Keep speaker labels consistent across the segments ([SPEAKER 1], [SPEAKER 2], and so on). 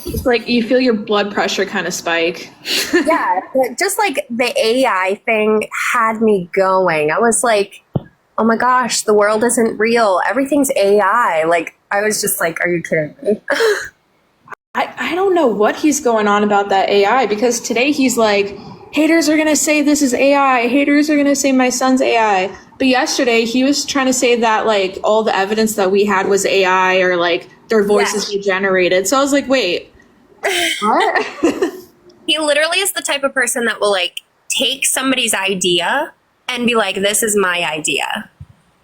[SPEAKER 1] It's like you feel your blood pressure kind of spike.
[SPEAKER 2] Yeah, just like the AI thing had me going. I was like, oh my gosh, the world isn't real. Everything's AI. Like, I was just like, are you kidding me?
[SPEAKER 1] I don't know what he's going on about that AI, because today he's like, haters are going to say this is AI. Haters are going to say my son's AI. But yesterday he was trying to say that like all the evidence that we had was AI, or like their voices were generated. So I was like, wait, what?
[SPEAKER 2] He literally is the type of person that will like take somebody's idea and be like, this is my idea.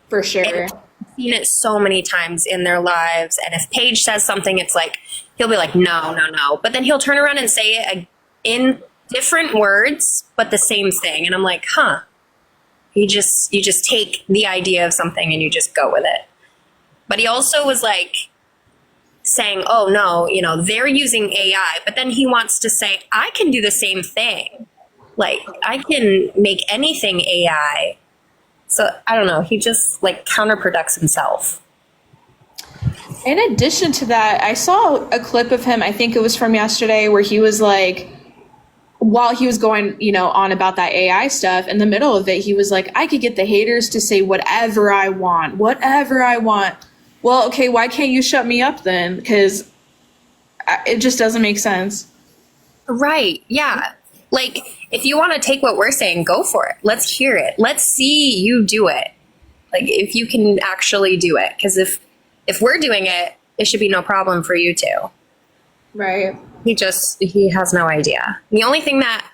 [SPEAKER 1] For sure.
[SPEAKER 2] And I've seen it so many times in their lives. And if Paige says something, it's like, he'll be like, no, no, no. But then he'll turn around and say it in different words, but the same thing. And I'm like, huh. You just take the idea of something and you just go with it. But he also was like saying, oh no, you know, they're using AI. But then he wants to say, I can do the same thing. Like, I can make anything AI. So I don't know. He just like counterproducts himself.
[SPEAKER 1] In addition to that, I saw a clip of him, I think it was from yesterday, where he was like, while he was going, you know, on about that AI stuff, in the middle of it, he was like, I could get the haters to say whatever I want, whatever I want. Well, okay, why can't you shut me up then? Because it just doesn't make sense.
[SPEAKER 2] Right. Yeah. Like, if you want to take what we're saying, go for it. Let's hear it. Let's see you do it. Like, if you can actually do it. Because if we're doing it, it should be no problem for you too.
[SPEAKER 1] Right.
[SPEAKER 2] He has no idea. The only thing that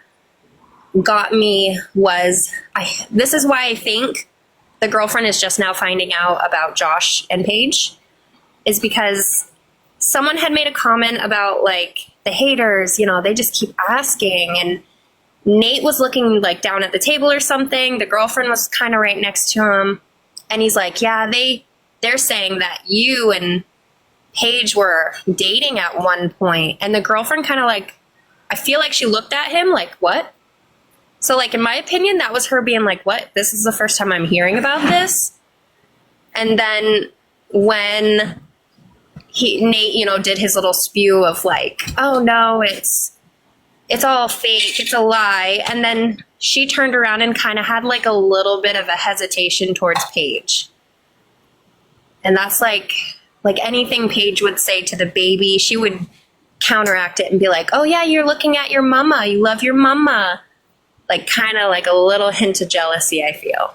[SPEAKER 2] got me was, this is why I think the girlfriend is just now finding out about Josh and Paige, is because someone had made a comment about like the haters, you know, they just keep asking, and Nate was looking like down at the table or something. The girlfriend was kind of right next to him, and he's like, yeah, they're saying that you and Paige were dating at one point. And the girlfriend kind of like, I feel like she looked at him like, what? So like, in my opinion, that was her being like, what? This is the first time I'm hearing about this. And then when Nate, you know, did his little spew of like, oh no, it's all fake, it's a lie. And then she turned around and kind of had like a little bit of a hesitation towards Paige. And that's like anything Paige would say to the baby, she would counteract it and be like, oh yeah, you're looking at your mama, you love your mama. Like, kind of like a little hint of jealousy, I feel.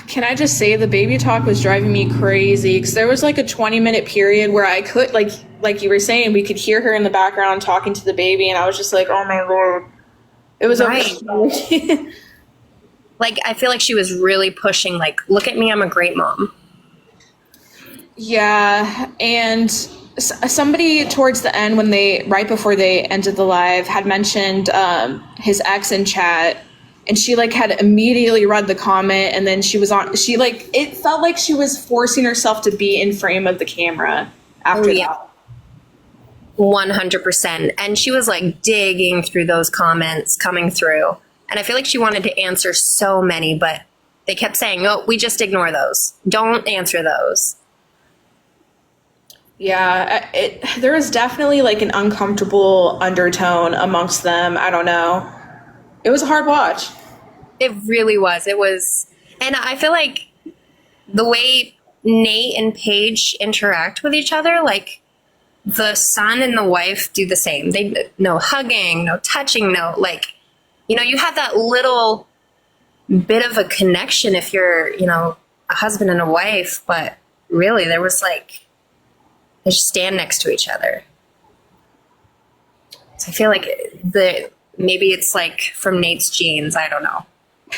[SPEAKER 1] Can I just say, the baby talk was driving me crazy, because there was like a 20-minute period where I could, like you were saying, we could hear her in the background talking to the baby, and I was just like, oh my Lord. It was right.
[SPEAKER 2] Like, I feel like she was really pushing, like, look at me, I'm a great mom.
[SPEAKER 1] Yeah, and somebody towards the end, right before they ended the live, had mentioned his ex in chat, and she like had immediately read the comment, and then it felt like she was forcing herself to be in frame of the camera after that.
[SPEAKER 2] 100%. And she was like digging through those comments coming through, and I feel like she wanted to answer so many, but they kept saying, oh, we just ignore those, don't answer those.
[SPEAKER 1] Yeah, there was definitely like an uncomfortable undertone amongst them. I don't know. It was a hard watch.
[SPEAKER 2] It really was. It was. And I feel like the way Nate and Paige interact with each other, like the son and the wife do the same. No hugging, no touching, no like, you know, you have that little bit of a connection if you're, you know, a husband and a wife, but really there was like, they just stand next to each other. So I feel like maybe it's like from Nate's genes. I don't know.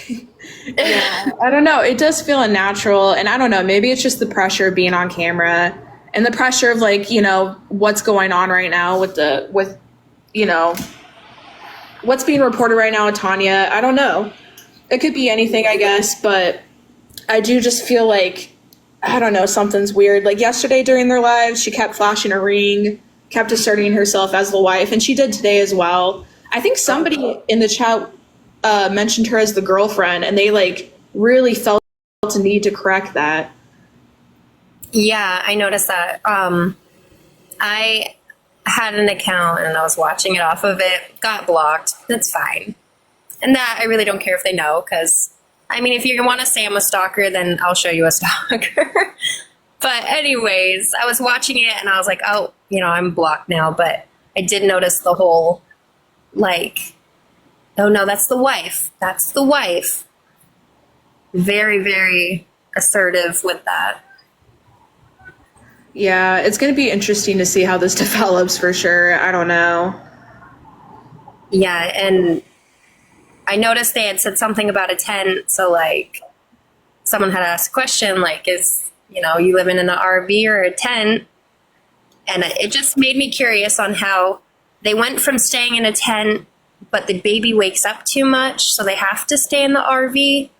[SPEAKER 1] Yeah, I don't know. It does feel unnatural, and I don't know. Maybe it's just the pressure of being on camera and the pressure of like, you know, what's going on right now with you know, what's being reported right now with Tanya. I don't know. It could be anything, I guess, but I do just feel like, I don't know, something's weird. Like yesterday during their lives, she kept flashing a ring, kept asserting herself as the wife, and she did today as well. I think somebody in the chat mentioned her as the girlfriend, and they like really felt a need to correct that.
[SPEAKER 2] Yeah, I noticed that. I had an account and I was watching it off of it, got blocked. That's fine. And that I really don't care if they know, because I mean, if you want to say I'm a stalker, then I'll show you a stalker. But anyways, I was watching it and I was like, oh, I'm blocked now. But I did notice the whole, like, oh no, that's the wife. That's the wife. Very, very assertive with that.
[SPEAKER 1] Yeah, it's going to be interesting to see how this develops for sure. I don't know.
[SPEAKER 2] Yeah, and I noticed they had said something about a tent. So, like, someone had asked a question, like, is, you living in an RV or a tent? And it just made me curious on how they went from staying in a tent, but the baby wakes up too much, so they have to stay in the RV.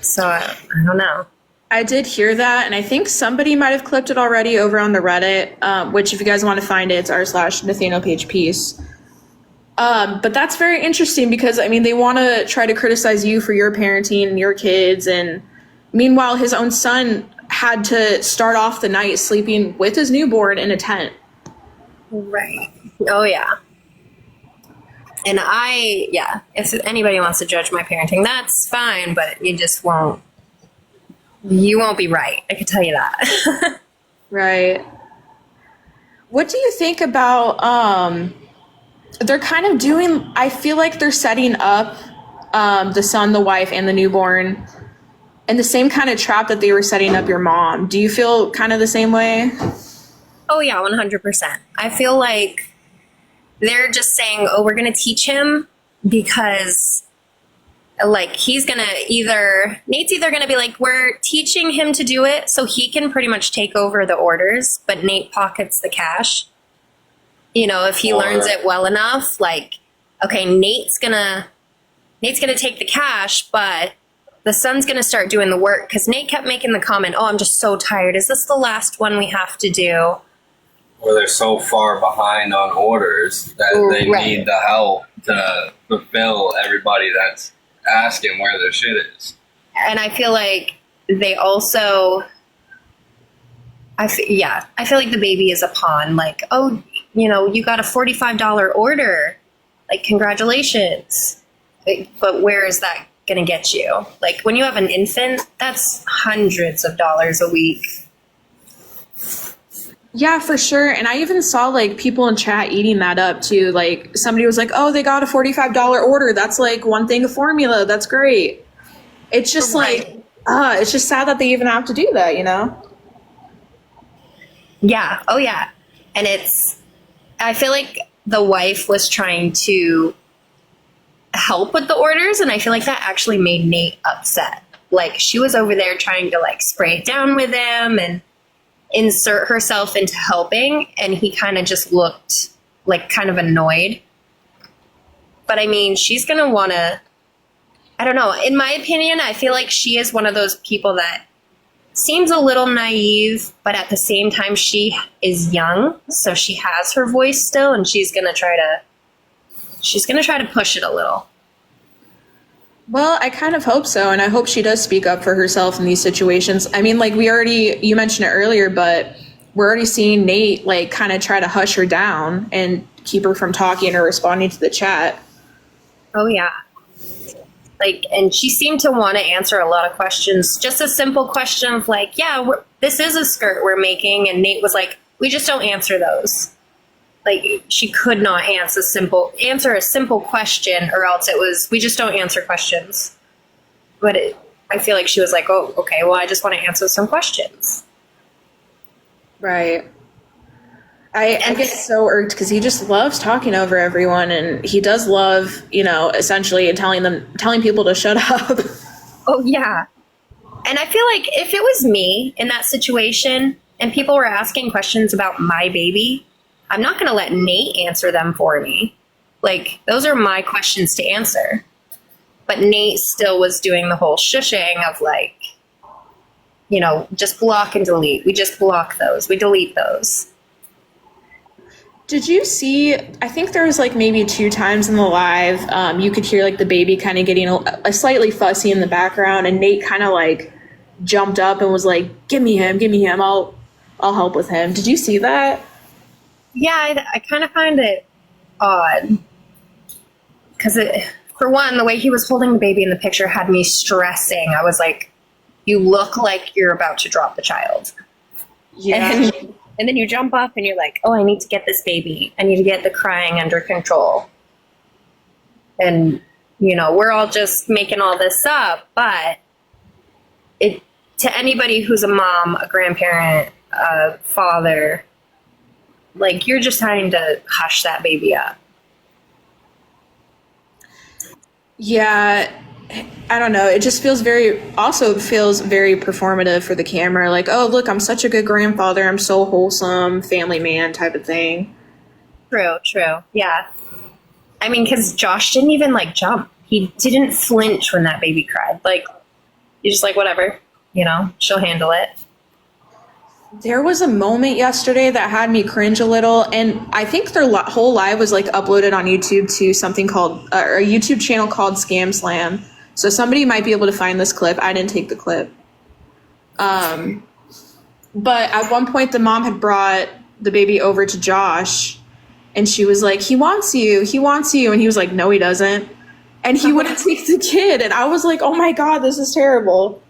[SPEAKER 2] So, I don't know.
[SPEAKER 1] I did hear that, and I think somebody might have clipped it already over on the Reddit, which if you guys want to find it, it's r/Nathanielpaigepeace. But that's very interesting because, I mean, they want to try to criticize you for your parenting and your kids, and meanwhile, his own son had to start off the night sleeping with his newborn in a tent.
[SPEAKER 2] Right. Oh, yeah. And if anybody wants to judge my parenting, that's fine, but you just won't. You won't be right. I can tell you that.
[SPEAKER 1] Right. What do you think about, they're kind of doing, I feel like they're setting up the son, the wife, and the newborn in the same kind of trap that they were setting up your mom. Do you feel kind of the same way?
[SPEAKER 2] Oh, yeah, 100%. I feel like they're just saying, oh, we're going to teach him because, like, Nate's either going to be like, we're teaching him to do it so he can pretty much take over the orders, but Nate pockets the cash. If he learns it well enough, like, okay, Nate's gonna take the cash, but the son's gonna start doing the work, because Nate kept making the comment, oh, I'm just so tired. Is this the last one we have to do?
[SPEAKER 3] Or they're so far behind on orders that they need the help to fulfill everybody that's asking where their shit is.
[SPEAKER 2] And I feel like they also, I feel like the baby is a pawn. Like, oh, you got a $45 order. Like, congratulations. But where is that going to get you? Like, when you have an infant, that's hundreds of dollars a week.
[SPEAKER 1] Yeah, for sure. And I even saw, like, people in chat eating that up, too. Like, somebody was like, oh, they got a $45 order. That's, like, one thing of formula. That's great. It's just, like, it's just sad that they even have to do that,
[SPEAKER 2] Yeah. Oh, yeah. And I feel like the wife was trying to help with the orders, and I feel like that actually made Nate upset. Like, she was over there trying to, like, spray it down with him and insert herself into helping, and he kind of just looked like kind of annoyed. But I mean, she's gonna want to, I don't know, in my opinion, I feel like she is one of those people that seems a little naive, but at the same time she is young, so she has her voice still, and she's gonna try to push it a little.
[SPEAKER 1] Well, I kind of hope so, and I hope she does speak up for herself in these situations. I mean, like, you mentioned it earlier, but we're already seeing Nate, like, kind of try to hush her down and keep her from talking or responding to the chat.
[SPEAKER 2] Oh, yeah. Like, and she seemed to want to answer a lot of questions. Just a simple question of, like, yeah, this is a skirt we're making, and Nate was like, we just don't answer those. Like, she could not answer a simple question, or else it was, we just don't answer questions. But I feel like she was like, oh, okay, well, I just want to answer some questions.
[SPEAKER 1] Right. I get so irked because he just loves talking over everyone, and he does love, essentially telling people to shut up.
[SPEAKER 2] Oh, yeah. And I feel like if it was me in that situation and people were asking questions about my baby, I'm not going to let Nate answer them for me. Like, those are my questions to answer. But Nate still was doing the whole shushing of, like, just block and delete. We just block those. We delete those.
[SPEAKER 1] Did you see, I think there was, like, maybe 2 times in the live, you could hear, like, the baby kind of getting a slightly fussy in the background, and Nate kind of, like, jumped up and was like, give me him, I'll help with him. Did you see that?
[SPEAKER 2] Yeah, I kind of find it odd. Because, for one, the way he was holding the baby in the picture had me stressing. I was like, you look like you're about to drop the child.
[SPEAKER 1] Yeah.
[SPEAKER 2] And then you jump up and you're like, oh, I need to get this baby. I need to get the crying under control. And, you know, we're all just making all this up. But to anybody who's a mom, a grandparent, a father, like, you're just trying to hush that baby up.
[SPEAKER 1] Yeah, I don't know. It just feels very performative for the camera. Like, oh, look, I'm such a good grandfather. I'm so wholesome, family man type of thing.
[SPEAKER 2] True. Yeah. I mean, because Josh didn't even, like, jump. He didn't flinch when that baby cried. Like, he's just like, whatever, you know, she'll handle it.
[SPEAKER 1] There was a moment yesterday that had me cringe a little, and I think their whole live was like uploaded on YouTube to something called a YouTube channel called Scam Slam. So somebody might be able to find this clip. I didn't take the clip. But at one point, the mom had brought the baby over to Josh, and she was like, he wants you, and he was like, no, he doesn't, and he wouldn't take the kid, and I was like, oh my God, this is terrible.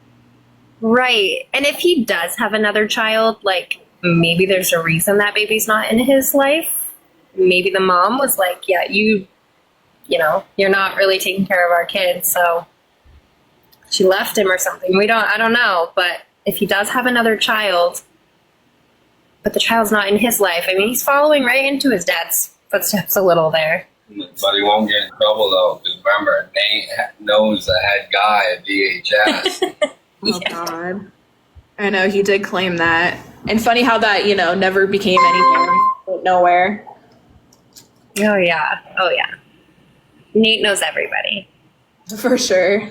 [SPEAKER 2] Right. And if he does have another child, like, maybe there's a reason that baby's not in his life. Maybe the mom was like, yeah, you know, you're not really taking care of our kid, so she left him or something. I don't know. But if he does have another child, but the child's not in his life, I mean, he's following right into his dad's footsteps a little there.
[SPEAKER 3] But he won't get in trouble, though, because remember, Nate knows the head guy at DHS.
[SPEAKER 1] Oh, God. I know, he did claim that. And funny how that, you know, never became anything. Went nowhere.
[SPEAKER 2] Oh, yeah. Nate knows everybody.
[SPEAKER 1] For sure.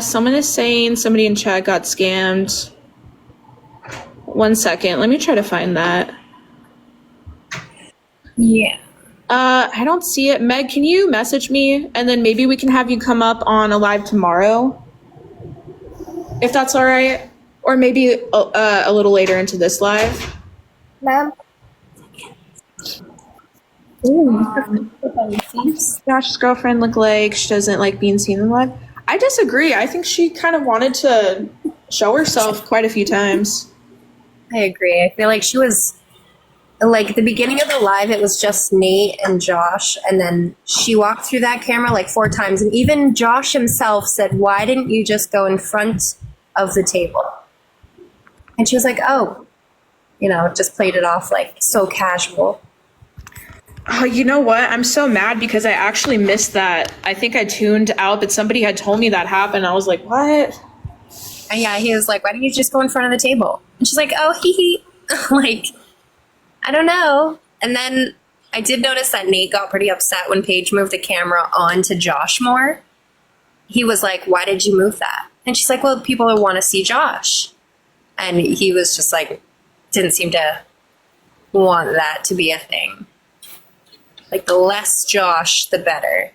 [SPEAKER 1] Someone is saying somebody in chat got scammed. 1 second. Let me try to find that.
[SPEAKER 2] Yeah.
[SPEAKER 1] I don't see it. Meg, can you message me? And then maybe we can have you come up on a live tomorrow, if that's all right. Or maybe a little later into this live.
[SPEAKER 2] Ma'am?
[SPEAKER 1] Josh's girlfriend looked like she doesn't like being seen in live. I disagree. I think she kind of wanted to show herself quite a few times.
[SPEAKER 2] I agree. I feel like she was... Like, at the beginning of the live, it was just Nate and Josh, and then she walked through that camera like 4 times, and even Josh himself said, why didn't you just go in front of the table? And she was like, oh, you know, just played it off like so casual.
[SPEAKER 1] Oh, you know what? I'm so mad because I actually missed that. I think I tuned out, but somebody had told me that happened. I was like, what?
[SPEAKER 2] And yeah, he was like, why didn't you just go in front of the table? And she's like, oh, hee. Like... I don't know. And then I did notice that Nate got pretty upset when Paige moved the camera on to Josh more. He was like, why did you move that? And she's like, well, people want to see Josh. And he was just like, didn't seem to want that to be a thing. Like, the less Josh, the better.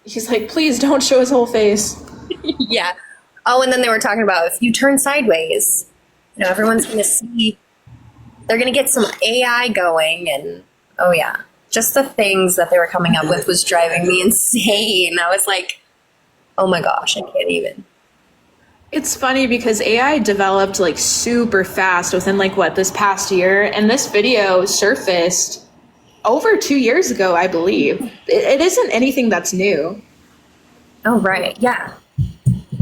[SPEAKER 1] He's like, please don't show his whole face.
[SPEAKER 2] Yeah. Oh, and then they were talking about if you turn sideways, you know, everyone's going to see... They're going to get some AI going, and oh yeah, just the things that they were coming up with was driving me insane. I was like, oh my gosh, I can't even.
[SPEAKER 1] It's funny because AI developed like super fast within like this past year, and this video surfaced over 2 years ago, I believe. It isn't anything that's new.
[SPEAKER 2] Oh, right. Yeah.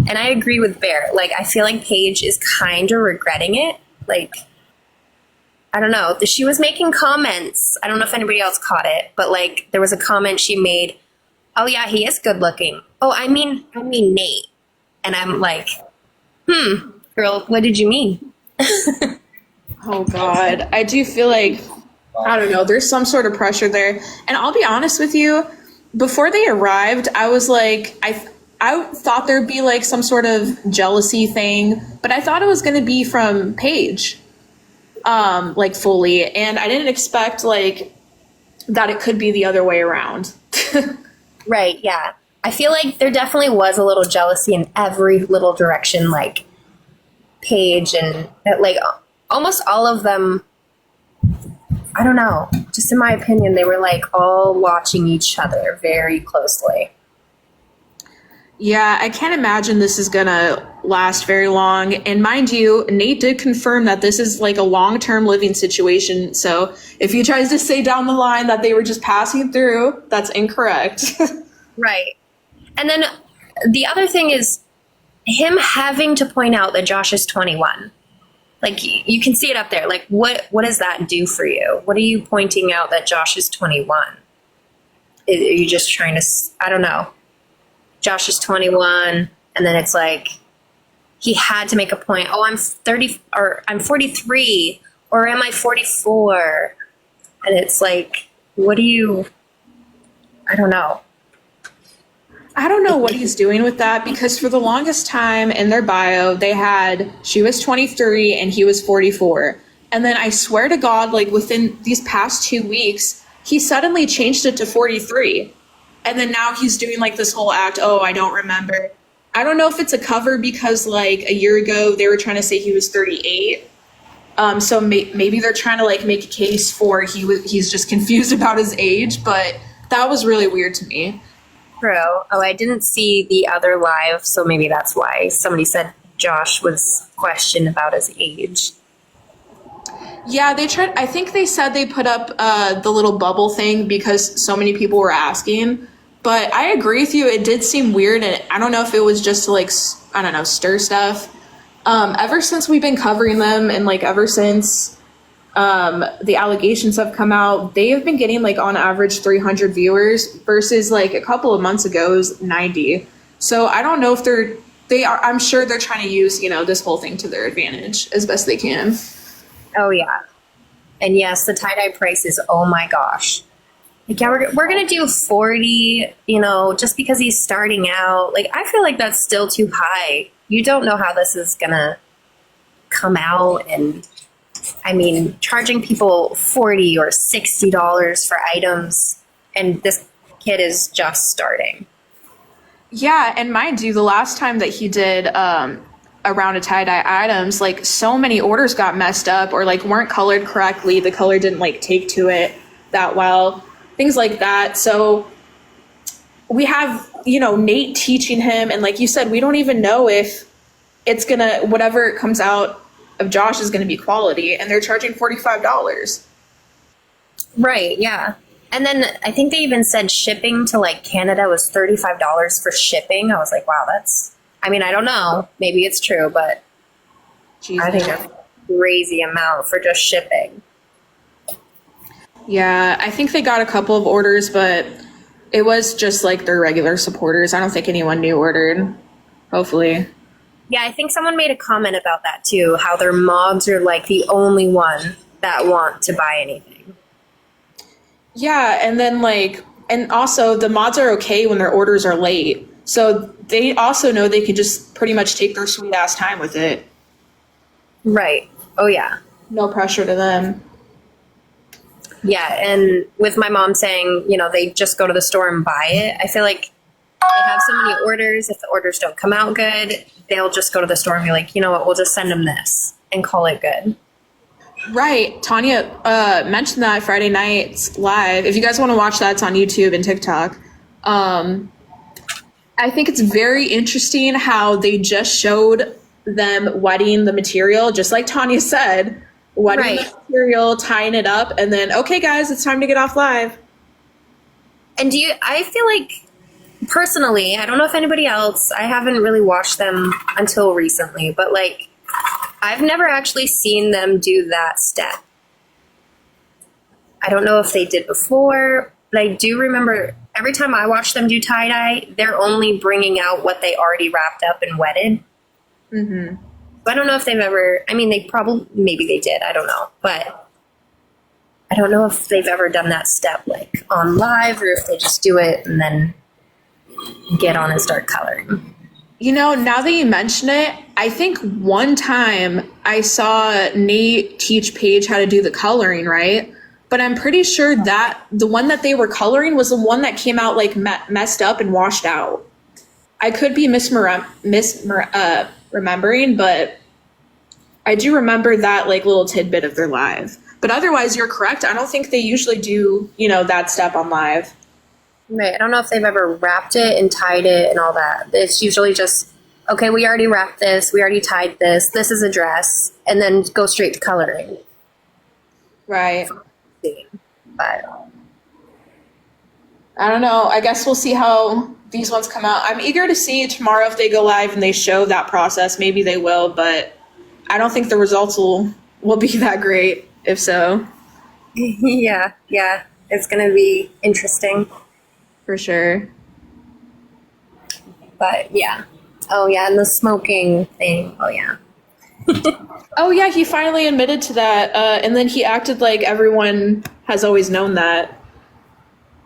[SPEAKER 2] And I agree with Bear. Like, I feel like Paige is kind of regretting it. Like, I don't know. She was making comments. I don't know if anybody else caught it, but like there was a comment she made. Oh yeah, he is good looking. Oh, I mean Nate. And I'm like, girl, what did you mean?
[SPEAKER 1] Oh God. I do feel like, I don't know, there's some sort of pressure there. And I'll be honest with you, before they arrived, I was like, I thought there'd be like some sort of jealousy thing, but I thought it was going to be from Paige. Like fully, and I didn't expect like that it could be the other way around.
[SPEAKER 2] Right, yeah. I feel like there definitely was a little jealousy in every little direction, like Paige and like almost all of them I don't know. Just in my opinion, they were like all watching each other very closely.
[SPEAKER 1] Yeah, I can't imagine this is gonna last very long. And mind you, Nate did confirm that this is like a long-term living situation. So if he tries to say down the line that they were just passing through, that's incorrect.
[SPEAKER 2] Right. And then the other thing is him having to point out that Josh is 21. Like, you can see it up there. Like, what does that do for you? What are you pointing out that Josh is 21? Are you just trying to, I don't know. Josh is 21, and then it's like he had to make a point. Oh, I'm 30, or I'm 43, or am I 44? And it's like, what do you, I don't know.
[SPEAKER 1] I don't know what he's doing with that, because for the longest time in their bio, they had she was 23 and he was 44. And then I swear to God, like within these past 2 weeks, he suddenly changed it to 43. And then now he's doing like this whole act. Oh, I don't remember. I don't know if it's a cover because like a year ago they were trying to say he was 38. So maybe they're trying to like make a case for he's just confused about his age. But that was really weird to me.
[SPEAKER 2] True. Oh, I didn't see the other live, so maybe that's why somebody said Josh was questioned about his age.
[SPEAKER 1] Yeah, they tried. I think they said they put up the little bubble thing because so many people were asking. But I agree with you. It did seem weird, and I don't know if it was just to like, I don't know, stir stuff. Ever since we've been covering them, and like ever since the allegations have come out, they have been getting like on average 300 viewers versus like a couple of months ago it was 90. So I don't know if they are. I'm sure they're trying to use, you know, this whole thing to their advantage as best they can.
[SPEAKER 2] Oh yeah, and yes, the tie-dye prices. Oh my gosh. Like, yeah, we're gonna do 40. You know, just because he's starting out. Like, I feel like that's still too high. You don't know how this is gonna come out, and I mean, charging people $40 or $60 for items, and this kid is just starting.
[SPEAKER 1] Yeah, and mind you, the last time that he did a round of tie-dye items, like so many orders got messed up or like weren't colored correctly. The color didn't like take to it that well, things like that. So we have, you know, Nate teaching him, and like you said, we don't even know if it's gonna, whatever comes out of Josh is gonna be quality, and they're charging $45.
[SPEAKER 2] Right, yeah. And then I think they even said shipping to like Canada was $35 for shipping. I was like, wow, that's, I mean, I don't know. Maybe it's true, but
[SPEAKER 1] Jeez,
[SPEAKER 2] I think that's a crazy amount for just shipping.
[SPEAKER 1] Yeah, I think they got a couple of orders, but it was just like their regular supporters. I don't think anyone new ordered, hopefully.
[SPEAKER 2] Yeah, I think someone made a comment about that too, how their mods are like the only one that want to buy anything.
[SPEAKER 1] Yeah, and then like, and also the mods are okay when their orders are late. So they also know they can just pretty much take their sweet ass time with it.
[SPEAKER 2] Right. Oh yeah.
[SPEAKER 1] No pressure to them.
[SPEAKER 2] Yeah, and with my mom saying, you know, they just go to the store and buy it, I feel like they have so many orders. If the orders don't come out good, they'll just go to the store and be like, you know what, we'll just send them this and call it good.
[SPEAKER 1] Right. Tanya mentioned that Friday night's live. If you guys want to watch that, it's on YouTube and TikTok. I think it's very interesting how they just showed them wetting the material, just like Tanya said, wetting the material, tying it up, and then, okay, guys, it's time to get off live.
[SPEAKER 2] And I feel like, personally, I don't know if anybody else, I haven't really watched them until recently, but like, I've never actually seen them do that step. I don't know if they did before, but I do remember every time I watch them do tie-dye, they're only bringing out what they already wrapped up and wetted.
[SPEAKER 1] Mm-hmm.
[SPEAKER 2] I don't know if they've ever, I mean, maybe they did, I don't know. But I don't know if they've ever done that step like on live, or if they just do it and then get on and start coloring.
[SPEAKER 1] You know, now that you mention it, I think one time I saw Nate teach Paige how to do the coloring, right? But I'm pretty sure that the one that they were coloring was the one that came out like messed up and washed out. I could be remembering, but I do remember that like little tidbit of their live. But otherwise, you're correct. I don't think they usually do, that step on live.
[SPEAKER 2] Right. I don't know if they've ever wrapped it and tied it and all that. It's usually just, okay, we already wrapped this. We already tied this. This is a dress. And then go straight to coloring.
[SPEAKER 1] Right.
[SPEAKER 2] But
[SPEAKER 1] I don't know. I guess we'll see how these ones come out. I'm eager to see tomorrow if they go live and they show that process. Maybe they will, but I don't think the results will be that great if so.
[SPEAKER 2] yeah. It's going to be interesting.
[SPEAKER 1] For sure.
[SPEAKER 2] But yeah. Oh yeah, and the smoking thing. Oh yeah.
[SPEAKER 1] Oh yeah, he finally admitted to that. And then he acted like everyone has always known that.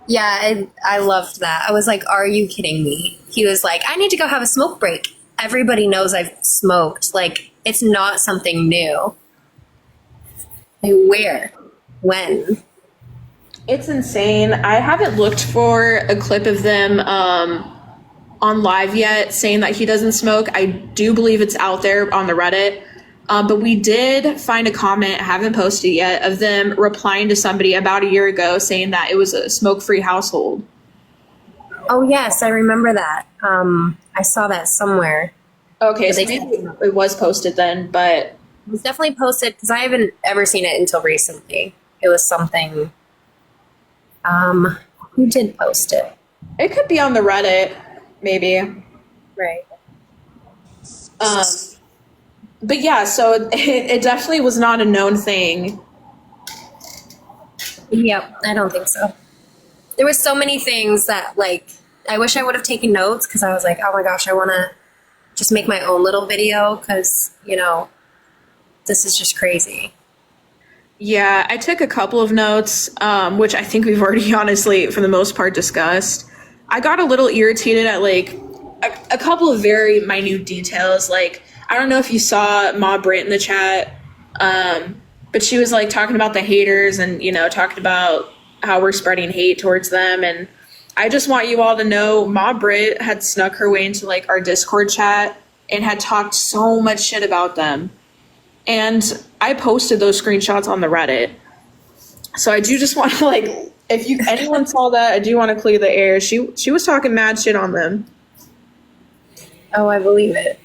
[SPEAKER 2] Yeah, I loved that. I was like, are you kidding me? He was like, I need to go have a smoke break. Everybody knows I've smoked. Like, it's not something new. Like, where? When?
[SPEAKER 1] It's insane. I haven't looked for a clip of them on live yet saying that he doesn't smoke. I do believe it's out there on the Reddit. But we did find a comment, haven't posted yet, of them replying to somebody about a year ago saying that it was a smoke-free household.
[SPEAKER 2] Oh, yes, I remember that. I saw that somewhere.
[SPEAKER 1] Okay, so maybe it was posted then, but...
[SPEAKER 2] It was definitely posted, because I haven't ever seen it until recently. It was something... who did post it?
[SPEAKER 1] It could be on the Reddit, maybe.
[SPEAKER 2] Right.
[SPEAKER 1] But yeah, so it definitely was not a known thing.
[SPEAKER 2] Yep, I don't think so. There was so many things that, like, I wish I would have taken notes, because I was like, oh my gosh, I want to just make my own little video, because, this is just crazy.
[SPEAKER 1] Yeah, I took a couple of notes, which I think we've already honestly, for the most part, discussed. I got a little irritated at, like, a couple of very minute details. Like, I don't know if you saw Margaret in the chat, but she was, like, talking about the haters and, talking about how we're spreading hate towards them. And I just want you all to know Margaret had snuck her way into, like, our Discord chat and had talked so much shit about them. And I posted those screenshots on the Reddit. So I do just want to, like, if anyone saw that, I do want to clear the air. She was talking mad shit on them.
[SPEAKER 2] Oh, I believe it.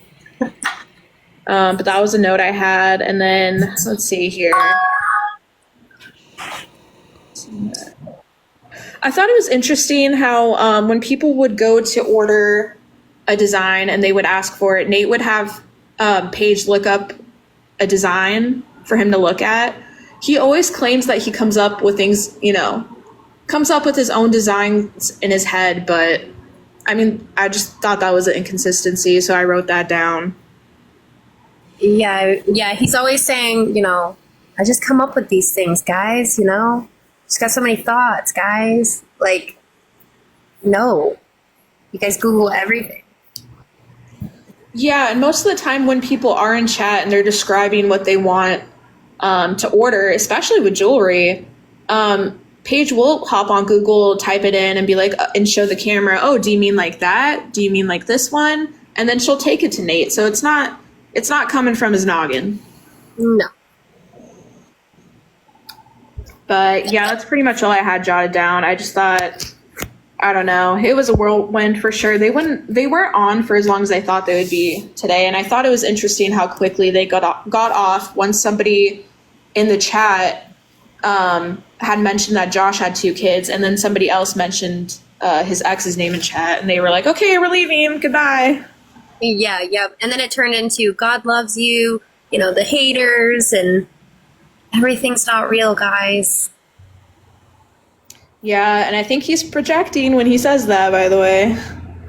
[SPEAKER 1] But that was a note I had. And then, let's see here. I thought it was interesting how when people would go to order a design and they would ask for it, Nate would have Paige look up a design for him to look at. He always claims that he comes up with things, comes up with his own designs in his head, but I mean, I just thought that was an inconsistency, so I wrote that down.
[SPEAKER 2] Yeah, he's always saying, I just come up with these things, guys, Just got so many thoughts, guys. Like, no. You guys Google everything.
[SPEAKER 1] Yeah, and most of the time when people are in chat and they're describing what they want to order, especially with jewelry, Paige will hop on Google, type it in, and be like, and show the camera, oh, do you mean like that? Do you mean like this one? And then she'll take it to Nate. So it's not coming from his noggin.
[SPEAKER 2] No.
[SPEAKER 1] But yeah, that's pretty much all I had jotted down. I just thought, I don't know, it was a whirlwind for sure. They weren't on for as long as I thought they would be today. And I thought it was interesting how quickly they got off once somebody in the chat had mentioned that Josh had 2 kids, and then somebody else mentioned his ex's name in chat, and they were like, okay, we're leaving, goodbye.
[SPEAKER 2] Yeah, yep. And then it turned into God loves you, the haters, and everything's not real, guys.
[SPEAKER 1] Yeah, and I think he's projecting when he says that, by the way.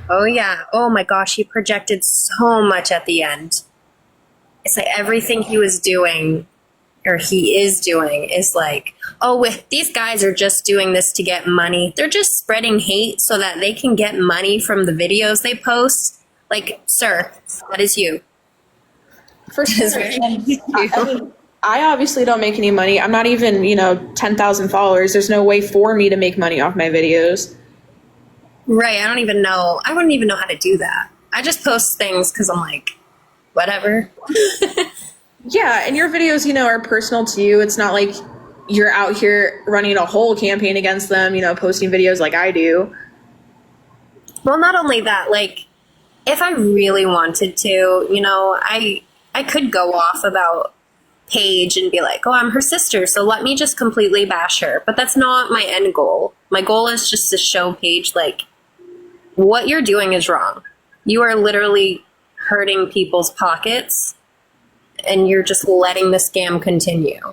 [SPEAKER 2] Oh, yeah. Oh, my gosh. He projected so much at the end. It's like everything he was doing, or he is doing, is like, oh, these guys are just doing this to get money. They're just spreading hate so that they can get money from the videos they post. Like, sir, that is you.
[SPEAKER 1] For sure. I obviously don't make any money. I'm not even, 10,000 followers. There's no way for me to make money off my videos.
[SPEAKER 2] Right. I don't even know. I wouldn't even know how to do that. I just post things because I'm like, whatever.
[SPEAKER 1] Yeah, and your videos, are personal to you. It's not like you're out here running a whole campaign against them, posting videos like I do.
[SPEAKER 2] Well, not only that, like, if I really wanted to, I could go off about Paige and be like, oh, I'm her sister, so let me just completely bash her. But that's not my end goal. My goal is just to show Paige, like, what you're doing is wrong. You are literally hurting people's pockets, and you're just letting the scam continue.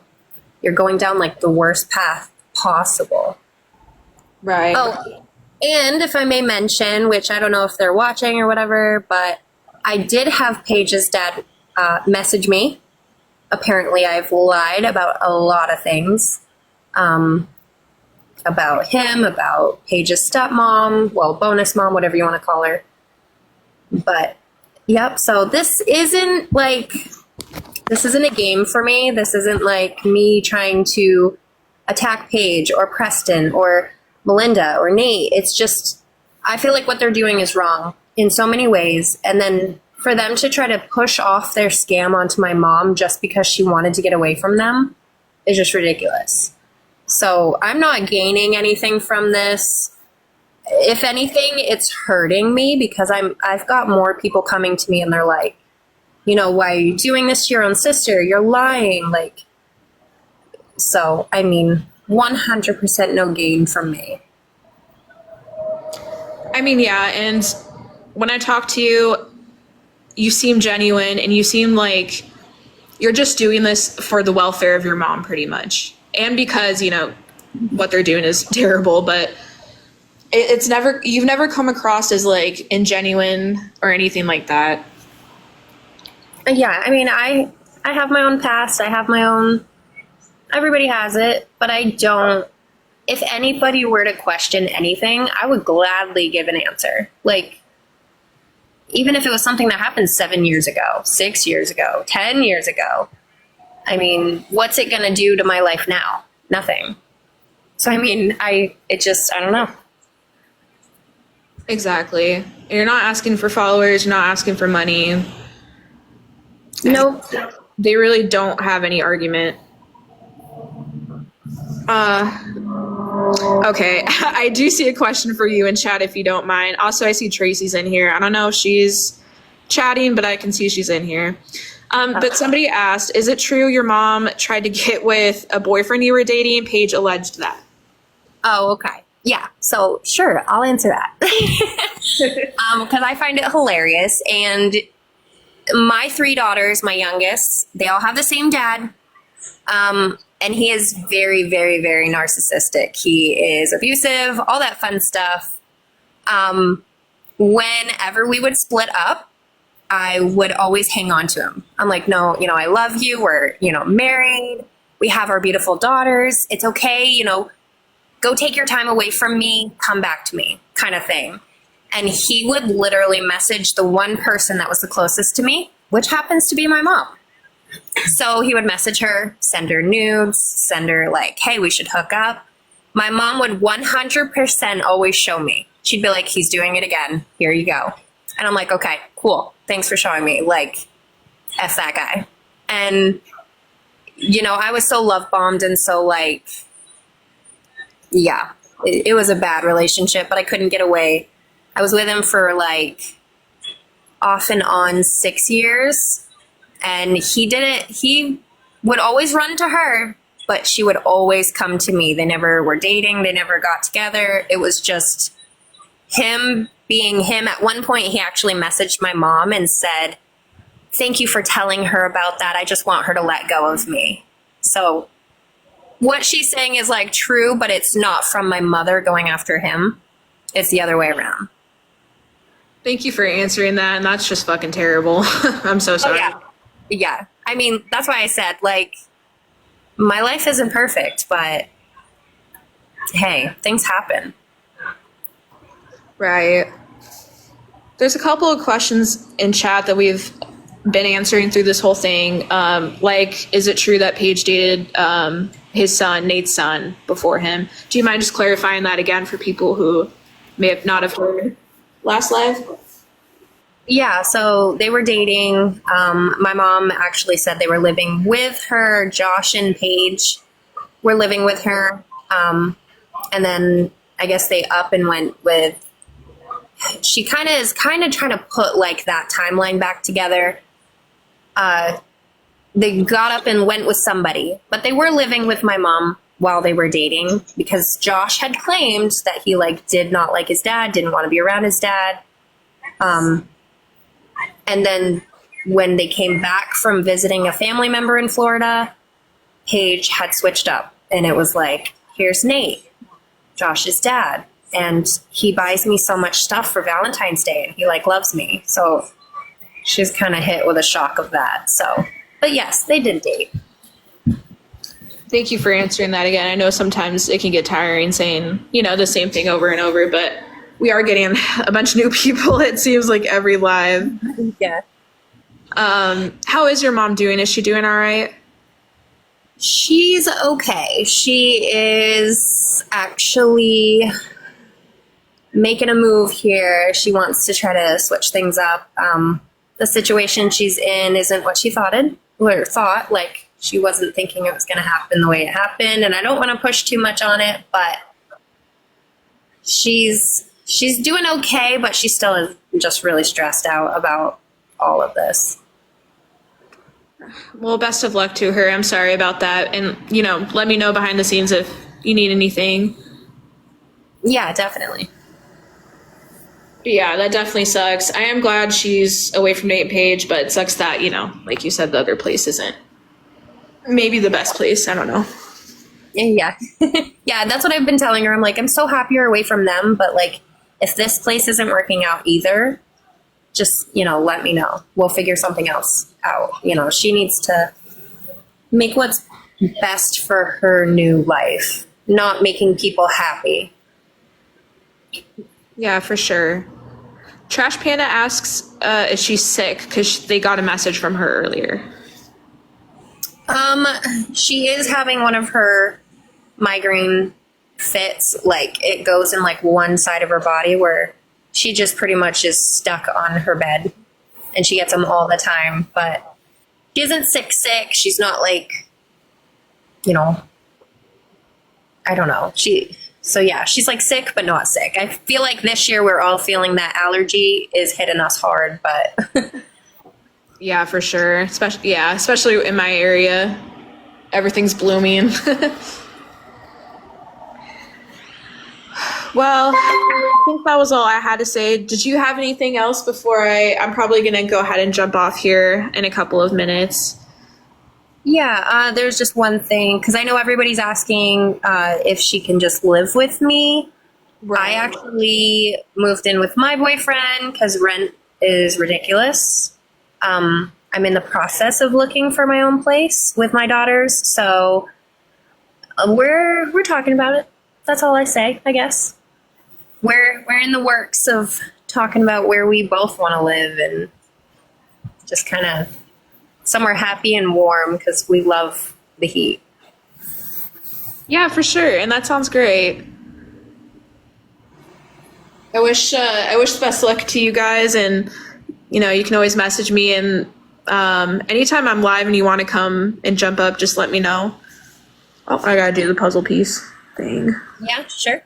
[SPEAKER 2] You're going down, like, the worst path possible.
[SPEAKER 1] Right.
[SPEAKER 2] Oh, and if I may mention, which I don't know if they're watching or whatever, but I did have Paige's dad message me. Apparently, I've lied about a lot of things. About him, about Paige's stepmom, well, bonus mom, whatever you want to call her. But, yep, so this isn't a game for me. This isn't like me trying to attack Paige or Preston or Melinda or Nate. It's just, I feel like what they're doing is wrong in so many ways. And then for them to try to push off their scam onto my mom just because she wanted to get away from them is just ridiculous. So I'm not gaining anything from this. If anything, it's hurting me because I've got more people coming to me and they're like, why are you doing this to your own sister? You're lying. Like, so, I mean, 100% no gain from me.
[SPEAKER 1] I mean, yeah, and when I talk to you, you seem genuine and you seem like you're just doing this for the welfare of your mom pretty much. And because, what they're doing is terrible, but you've never come across as like ingenuine or anything like that.
[SPEAKER 2] Yeah, I mean, I have my own past. I have my own, everybody has it, but I don't, if anybody were to question anything, I would gladly give an answer. Like, even if it was something that happened 7 years ago, 6 years ago, 10 years ago, I mean, what's it going to do to my life now? Nothing. So, I mean, I don't know.
[SPEAKER 1] Exactly. You're not asking for followers. You're not asking for money.
[SPEAKER 2] Nope.
[SPEAKER 1] They really don't have any argument. Okay. I do see a question for you in chat if you don't mind. Also, I see Tracy's in here. I don't know if she's chatting, but I can see she's in here. But somebody asked, is it true your mom tried to get with a boyfriend you were dating? Paige alleged that.
[SPEAKER 2] Oh, okay. Yeah. So sure, I'll answer that. Because I find it hilarious. And my 3 daughters, my youngest, they all have the same dad. And he is very, very, very narcissistic. He is abusive, all that fun stuff. Whenever we would split up, I would always hang on to him. I'm like, no, I love you. We're, married. We have our beautiful daughters. It's okay. Go take your time away from me. Come back to me, kind of thing. And he would literally message the one person that was the closest to me, which happens to be my mom. So he would message her, send her nudes, send her like, hey, we should hook up. My mom would 100% always show me. She'd be like, he's doing it again. Here you go. And I'm like, okay, cool. Thanks for showing me. Like, F that guy. And, I was so love bombed and so like, yeah, it was a bad relationship, but I couldn't get away. I was with him for like off and on 6 years. And he would always run to her, but she would always come to me. They never were dating. They never got together. It was just him being him. At one point, he actually messaged my mom and said, thank you for telling her about that. I just want her to let go of me. So what she's saying is like true, but it's not from my mother going after him. It's the other way around.
[SPEAKER 1] Thank you for answering that. And that's just fucking terrible. I'm so sorry.
[SPEAKER 2] Oh, yeah. I mean, that's why I said, like, my life isn't perfect, but hey, things happen.
[SPEAKER 1] Right. There's a couple of questions in chat that we've been answering through this whole thing. Like, is it true that Paige dated his son, Nate's son, before him? Do you mind just clarifying that again for people who may have not have heard last live?
[SPEAKER 2] Yeah, so they were dating. My mom actually said they were living with her. Josh and Paige were living with her. And then I guess they up and went with, she kind of is kind of trying to put like that timeline back together. They got up and went with somebody, but they were living with my mom while they were dating because Josh had claimed that he like did not like his dad, didn't want to be around his dad. And then when they came back from visiting a family member in Florida, Paige had switched up and it was like, here's Nate, Josh's dad. And he buys me so much stuff for Valentine's Day and he like loves me. So she's kind of hit with a shock of that. So, but yes, they did date.
[SPEAKER 1] Thank you for answering that again. I know sometimes it can get tiring saying, the same thing over and over, but we are getting a bunch of new people, it seems like every live.
[SPEAKER 2] Yeah.
[SPEAKER 1] How is your mom doing? Is she doing all right?
[SPEAKER 2] She's okay. She is actually making a move here. She wants to try to switch things up. The situation she's in isn't what she thought. Like she wasn't thinking it was going to happen the way it happened. And I don't want to push too much on it, but she's doing okay, but she still is just really stressed out about all of this.
[SPEAKER 1] Well, best of luck to her. I'm sorry about that. And, let me know behind the scenes if you need anything.
[SPEAKER 2] Yeah, definitely.
[SPEAKER 1] Yeah, that definitely sucks. I am glad she's away from Nate and Paige, but it sucks that, like you said, the other place isn't maybe the best place. I don't know.
[SPEAKER 2] Yeah. Yeah, that's what I've been telling her. I'm like, I'm so happy you're away from them, but like, if this place isn't working out either, just, let me know. We'll figure something else out. She needs to make what's best for her new life, not making people happy.
[SPEAKER 1] Yeah, for sure. Trash Panda asks if she's sick because they got a message from her earlier.
[SPEAKER 2] She is having one of her migraine fits. Like it goes in like one side of her body where she just pretty much is stuck on her bed and she gets them all the time, but she isn't sick. She's not like, I don't know. She's like sick, but not sick. I feel like this year we're all feeling that allergy is hitting us hard, but
[SPEAKER 1] yeah, for sure. Especially in my area, everything's blooming. Well, I think that was all I had to say. Did you have anything else before I'm probably going to go ahead and jump off here in a couple of minutes?
[SPEAKER 2] Yeah, there's just one thing, because I know everybody's asking if she can just live with me. Right. I actually moved in with my boyfriend because rent is ridiculous. I'm in the process of looking for my own place with my daughters, so we're talking about it. That's all I say, I guess. We're in the works of talking about where we both want to live and just kind of somewhere happy and warm because we love the heat.
[SPEAKER 1] Yeah, for sure, and that sounds great. I wish the best luck to you guys, and you can always message me, and anytime I'm live and you want to come and jump up, just let me know. Oh, I gotta do the puzzle piece thing.
[SPEAKER 2] Yeah, sure.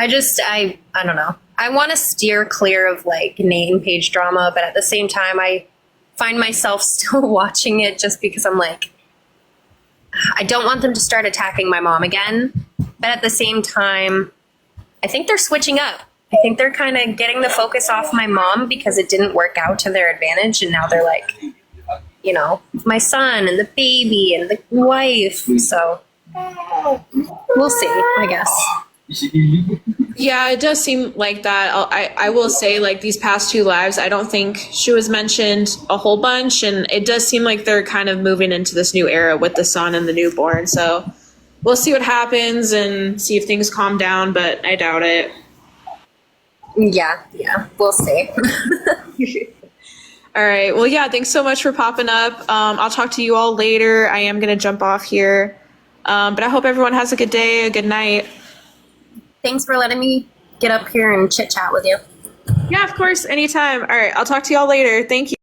[SPEAKER 2] I don't know. I want to steer clear of like Nate and Paige drama, but at the same time, I find myself still watching it just because I'm like, I don't want them to start attacking my mom again. But at the same time, I think they're switching up. I think they're kind of getting the focus off my mom because it didn't work out to their advantage. And now they're like, my son and the baby and the wife. So we'll see, I guess.
[SPEAKER 1] Yeah, it does seem like that. I will say, like, these past two lives, I don't think she was mentioned a whole bunch, and it does seem like they're kind of moving into this new era with the son and the newborn. So we'll see what happens and see if things calm down, but I doubt it.
[SPEAKER 2] Yeah, we'll see.
[SPEAKER 1] All right. Well, yeah, thanks so much for popping up. I'll talk to you all later. I am going to jump off here. But I hope everyone has a good day, a good night.
[SPEAKER 2] Thanks for letting me get up here and chit chat with you.
[SPEAKER 1] Yeah, of course. Anytime. All right. I'll talk to y'all later. Thank you.